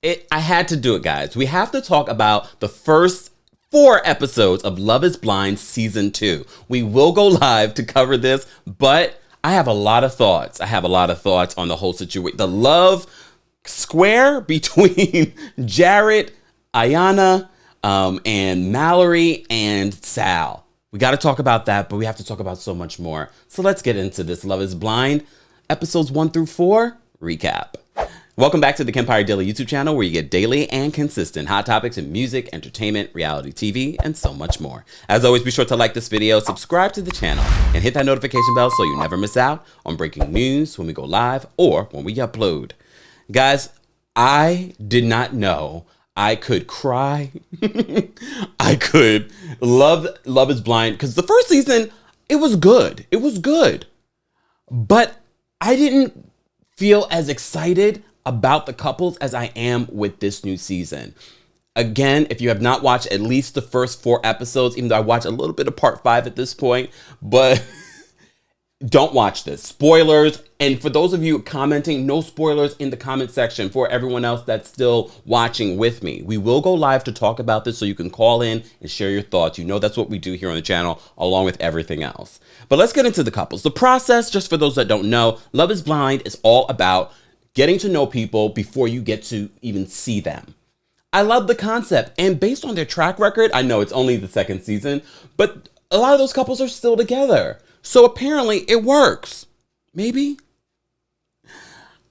I had to do it, guys. We have to talk about the first 4 episodes of Love is Blind Season 2. We will go live to cover this, but I have a lot of thoughts. I have a lot of thoughts on the whole situation. The love square between Jarette, Ayanna, and Mallory and Sal. We got to talk about that, but we have to talk about so much more. So let's get into this Love is Blind, episodes 1 through 4, recap. Welcome back to the Kempire Daily YouTube channel, where you get daily and consistent hot topics in music, entertainment, reality TV, and so much more. As always, be sure to like this video, subscribe to the channel, and hit that notification bell so you never miss out on breaking news when we go live or when we upload. Guys, I did not know I could cry. I could love is Blind, because the first season, it was good. It was good. But I didn't feel as excited about the couples as I am with this new season. Again, if you have not watched at least the first 4 episodes, even though I watched a little bit of part 5 at this point, but don't watch this. Spoilers. And for those of you commenting, no spoilers in the comment section for everyone else that's still watching with me. We will go live to talk about this, so you can call in and share your thoughts. You know that's what we do here on the channel, along with everything else. But let's get into the couples. The process, just for those that don't know, Love is Blind is all about getting to know people before you get to even see them. I love the concept, and based on their track record, I know it's only the 2nd season, but a lot of those couples are still together. So apparently it works. Maybe?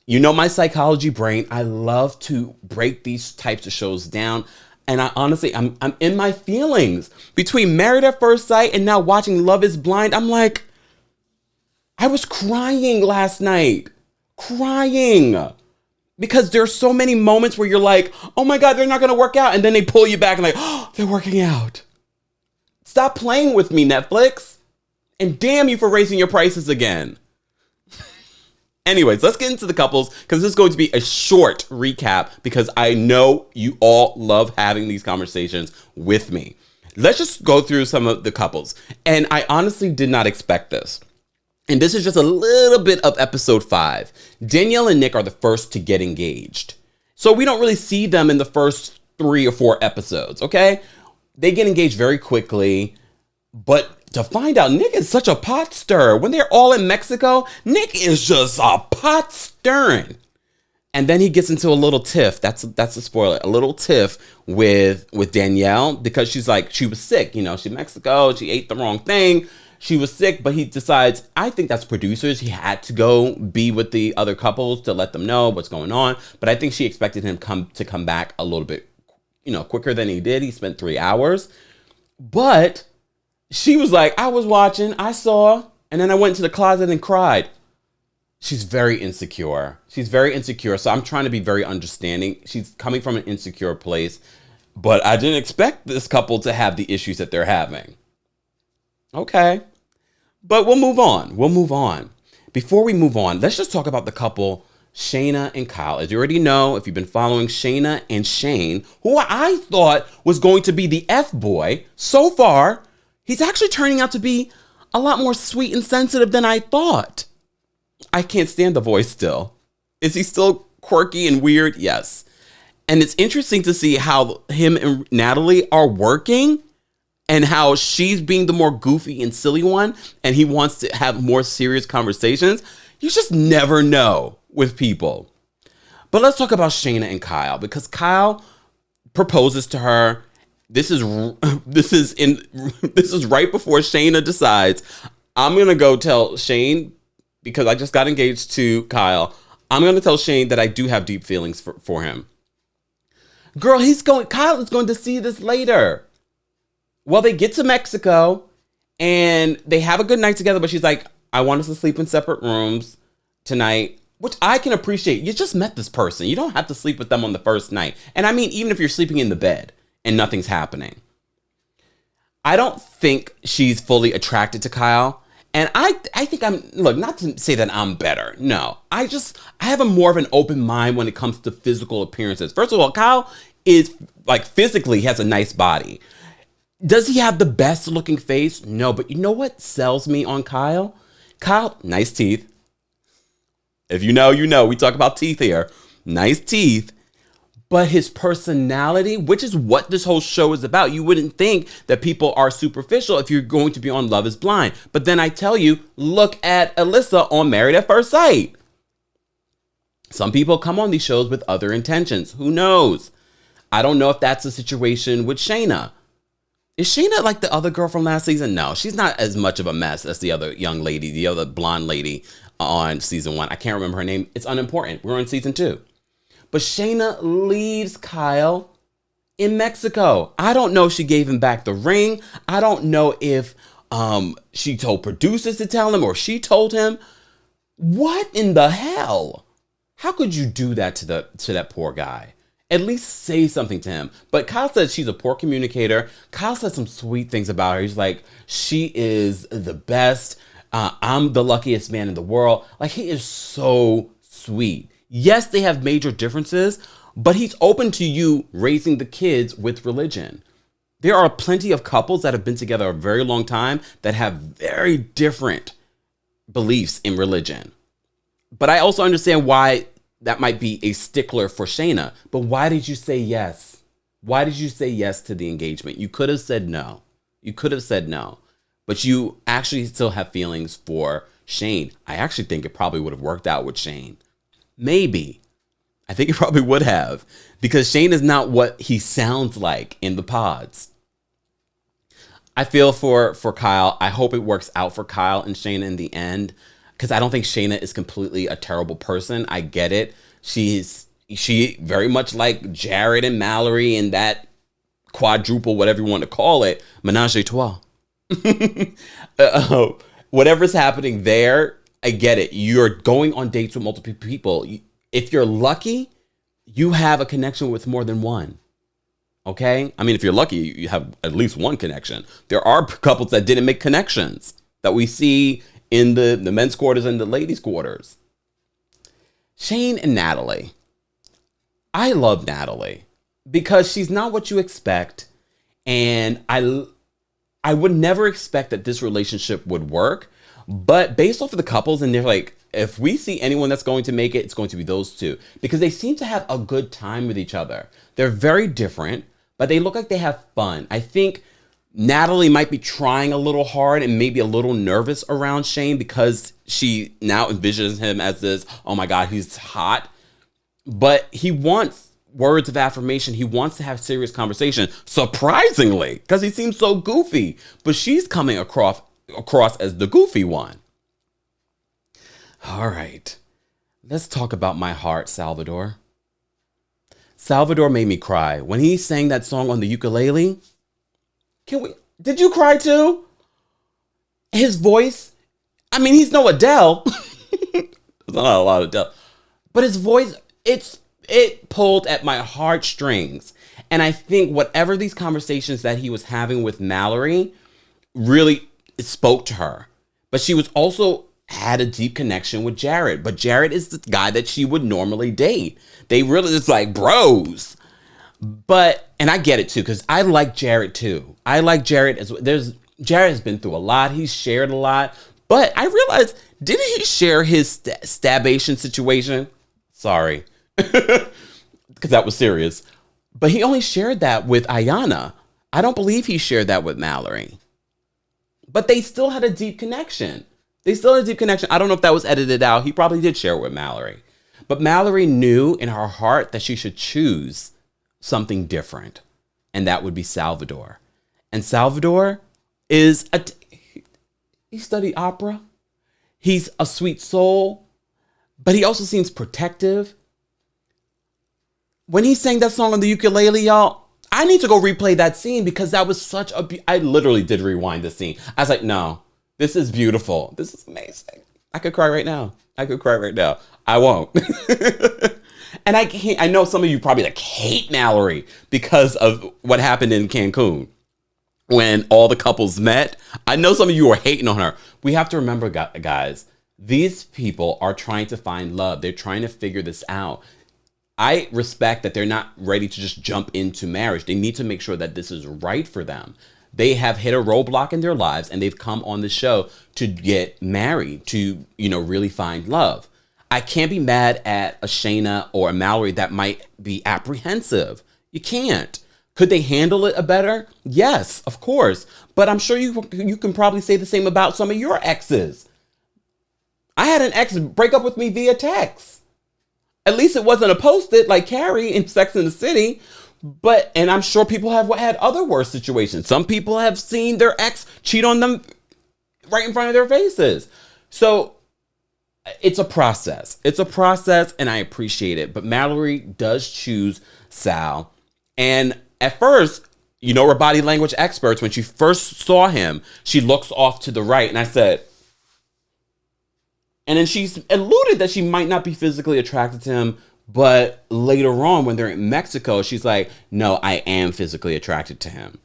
You know my psychology brain. I love to break these types of shows down. And I honestly, I'm in my feelings. Between Married at First Sight and now watching Love is Blind, I'm like, I was crying last night. Crying. Because there's so many moments where you're like, oh my God, they're not going to work out. And then they pull you back and like, oh, they're working out. Stop playing with me, Netflix. And damn you for raising your prices again. Anyways, let's get into the couples, because this is going to be a short recap, because I know you all love having these conversations with me. Let's just go through some of the couples. And I honestly did not expect this. And this is just a little bit of episode 5. Danielle and Nick are the first to get engaged. So we don't really see them in the first 3 or 4 episodes, okay? They get engaged very quickly, but to find out Nick is such a pot stirrer. When they're all in Mexico, Nick is just a pot stirring. And then he gets into a little tiff. That's a spoiler. A little tiff with Danielle, because she's like, she was sick. You know, she's in Mexico. She ate the wrong thing. She was sick, but he decides, I think that's producers. He had to go be with the other couples to let them know what's going on. But I think she expected him to come back a little bit, quicker than he did. He spent 3 hours. But she was like, I was watching, I saw, and then I went to the closet and cried. She's very insecure. So I'm trying to be very understanding. She's coming from an insecure place, but I didn't expect this couple to have the issues that they're having. Okay. But we'll move on. Before we move on, let's just talk about the couple, Shaina and Kyle. As you already know, if you've been following Shaina and Shayne, who I thought was going to be the F-boy, so far, he's actually turning out to be a lot more sweet and sensitive than I thought. I can't stand the voice still. Is he still quirky and weird? Yes. And it's interesting to see how him and Natalie are working, and how she's being the more goofy and silly one, and he wants to have more serious conversations. You just never know with people. But let's talk about Shaina and Kyle, because Kyle proposes to her. This is right before Shaina decides, I'm going to go tell Shayne, because I just got engaged to Kyle. I'm going to tell Shayne that I do have deep feelings for him. Girl, Kyle is going to see this later. Well, they get to Mexico and they have a good night together, but she's like, I want us to sleep in separate rooms tonight, which I can appreciate. You just met this person. You don't have to sleep with them on the first night. And I mean, even if you're sleeping in the bed and nothing's happening. I don't think she's fully attracted to Kyle. And I think not to say that I'm better. No, I have more of an open mind when it comes to physical appearances. First of all, Kyle is like physically, he has a nice body. Does he have the best looking face? No, but you know what sells me on Kyle? Kyle, nice teeth. If you know, you know, we talk about teeth here. Nice teeth. But his personality, which is what this whole show is about, you wouldn't think that people are superficial if you're going to be on Love is Blind. But then I tell you, look at Alyssa on Married at First Sight. Some people come on these shows with other intentions. Who knows? I don't know if that's the situation with Shayna. Is Shayna like the other girl from last season? No, she's not as much of a mess as the other young lady, the other blonde lady on season 1. I can't remember her name. It's unimportant. We're on season 2. But Shayna leaves Kyle in Mexico. I don't know if she gave him back the ring. I don't know if she told producers to tell him or she told him. What in the hell? How could you do that to that poor guy? At least say something to him. But Kyle says she's a poor communicator. Kyle says some sweet things about her. He's like, she is the best. I'm the luckiest man in the world. Like, he is so sweet. Yes, they have major differences, but he's open to you raising the kids with religion. There are plenty of couples that have been together a very long time that have very different beliefs in religion. But I also understand why that might be a stickler for Shayna. But why did you say yes? Why did you say yes to the engagement? You could have said no. You could have said no. But you actually still have feelings for Shayne. I actually think it probably would have worked out with Shayne. Maybe. I think it probably would have. Because Shayne is not what he sounds like in the pods. I feel for Kyle. I hope it works out for Kyle and Shayna in the end. Because I don't think Shayna is completely a terrible person. I get it. She very much like Jarette and Mallory and that quadruple, whatever you want to call it, menage a trois. Whatever's happening there, I get it. You're going on dates with multiple people. If you're lucky, you have a connection with more than one. Okay? I mean, if you're lucky, you have at least one connection. There are couples that didn't make connections that we see in the men's quarters and the ladies' quarters. Shayne and Natalie. I love Natalie because she's not what you expect. And I would never expect that this relationship would work. But based off of the couples, and they're like, if we see anyone that's going to make it, it's going to be those two. Because they seem to have a good time with each other. They're very different, but they look like they have fun. I think Natalie might be trying a little hard and maybe a little nervous around Shayne because she now envisions him as this, oh my God, he's hot. But he wants words of affirmation. He wants to have serious conversation, surprisingly, because he seems so goofy. But she's coming across as the goofy one. All right, let's talk about my heart, Salvador. Salvador made me cry. When he sang that song on the ukulele, did you cry too? His voice, I mean, he's no Adele. There's not a lot of Adele. But his voice, it pulled at my heartstrings. And I think whatever these conversations that he was having with Mallory really spoke to her. But she was also had a deep connection with Jarette. But Jarette is the guy that she would normally date. They really just like bros. And I get it too, because I like Jarette too. I like Jarette as well. Jarette has been through a lot. He's shared a lot. But I realized, didn't he share his stabation situation? Sorry. Because that was serious. But he only shared that with Ayanna. I don't believe he shared that with Mallory. But they still had a deep connection. I don't know if that was edited out. He probably did share it with Mallory. But Mallory knew in her heart that she should choose something different. And that would be Salvador. And Salvador is he studied opera. He's a sweet soul. But he also seems protective. When he sang that song on the ukulele, y'all, I need to go replay that scene because that was such I literally did rewind the scene. I was like, no, this is beautiful. This is amazing. I could cry right now. I won't. And I know some of you probably like hate Mallory because of what happened in Cancun when all the couples met. I know some of you are hating on her. We have to remember, guys, these people are trying to find love. They're trying to figure this out. I respect that they're not ready to just jump into marriage. They need to make sure that this is right for them. They have hit a roadblock in their lives and they've come on the show to get married, to, really find love. I can't be mad at a Shayna or a Mallory that might be apprehensive. You can't. Could they handle it better? Yes, of course. But I'm sure you can probably say the same about some of your exes. I had an ex break up with me via text. At least it wasn't a post-it like Carrie in Sex and the City. And I'm sure people have had other worse situations. Some people have seen their ex cheat on them right in front of their faces. So it's a process. It's a process, and I appreciate it. But Mallory does choose Sal. And at first, you know, we're body language experts. When she first saw him, she looks off to the right. And I said, and then she's alluded that she might not be physically attracted to him. But later on, when they're in Mexico, she's like, no, I am physically attracted to him.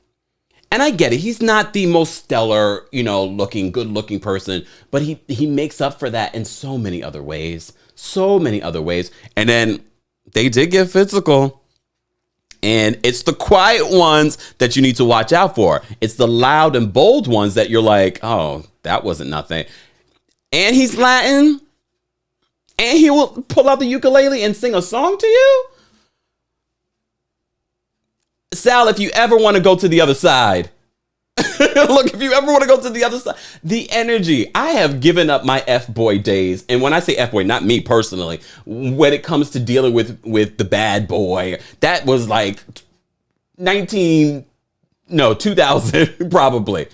And I get it. He's not the most stellar, you know, good looking person, but he makes up for that in so many other ways. So many other ways. And then they did get physical. And it's the quiet ones that you need to watch out for. It's the loud and bold ones that you're like, oh, that wasn't nothing. And he's Latin. And he will pull out the ukulele and sing a song to you? Sal, if you ever want to go to the other side, look, if you ever want to go to the other side, the energy. I have given up my F-boy days. And when I say F-boy, not me personally, when it comes to dealing with the bad boy, that was like 2000 probably.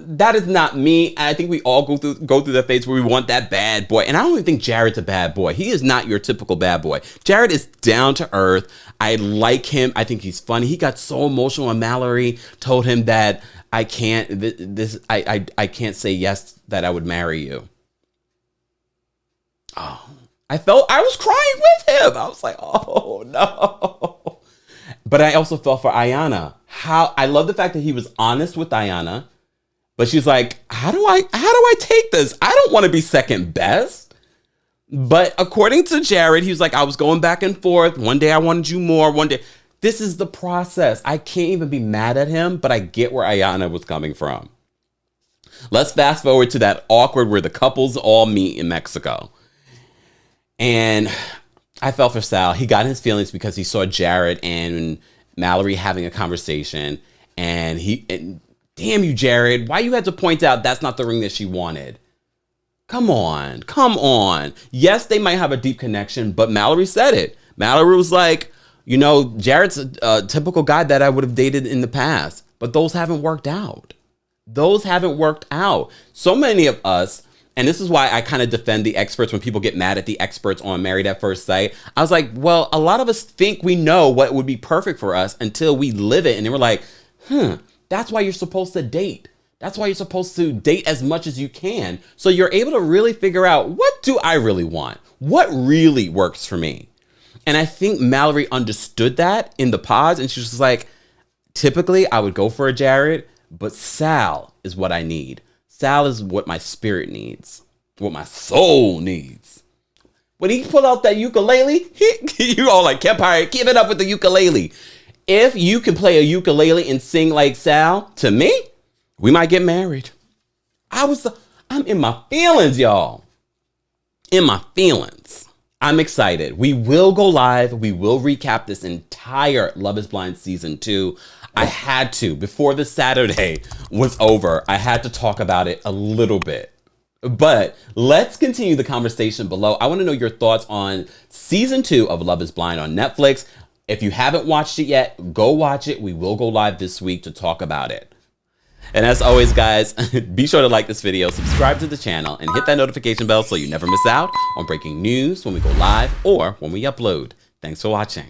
That is not me. I think we all go through that phase where we want that bad boy. And I don't even think Jared's a bad boy. He is not your typical bad boy. Jared is down to earth. I like him. I think he's funny. He got so emotional when Mallory told him that I can't say yes, that I would marry you. Oh, I was crying with him. I was like, oh no. But I also felt for Ayanna. I love the fact that he was honest with Ayanna. But she's like, how do I take this? I don't want to be second best. But according to Jarette, he was like, I was going back and forth. One day I wanted you more. One day. This is the process. I can't even be mad at him, but I get where Ayanna was coming from. Let's fast forward to that awkward where the couples all meet in Mexico. And I felt for Sal. He got his feelings because he saw Jarette and Mallory having a conversation. And damn you, Jarette. Why you had to point out that's not the ring that she wanted? Come on. Yes, they might have a deep connection, but Mallory said it. Mallory was like, you know, Jared's a typical guy that I would have dated in the past, but those haven't worked out. So many of us, and this is why I kind of defend the experts when people get mad at the experts on Married at First Sight. I was like, well, a lot of us think we know what would be perfect for us until we live it. And then we're like, that's why you're supposed to date. That's why you're supposed to date as much as you can. So you're able to really figure out, what do I really want? What really works for me? And I think Mallory understood that in the pods. And she was just like, typically I would go for a Jarette, but Sal is what I need. Sal is what my spirit needs, what my soul needs. When he pulled out that ukulele, you all like, Kempire, give it up with the ukulele. If you can play a ukulele and sing like Sal, to me, we might get married. I'm in my feelings, y'all. In my feelings. I'm excited. We will go live. We will recap this entire Love is Blind Season 2. I had to, before the Saturday was over, I had to talk about it a little bit. But let's continue the conversation below. I want to know your thoughts on Season 2 of Love is Blind on Netflix. If you haven't watched it yet, go watch it. We will go live this week to talk about it. And as always, guys, be sure to like this video, subscribe to the channel, and hit that notification bell so you never miss out on breaking news when we go live or when we upload. Thanks for watching.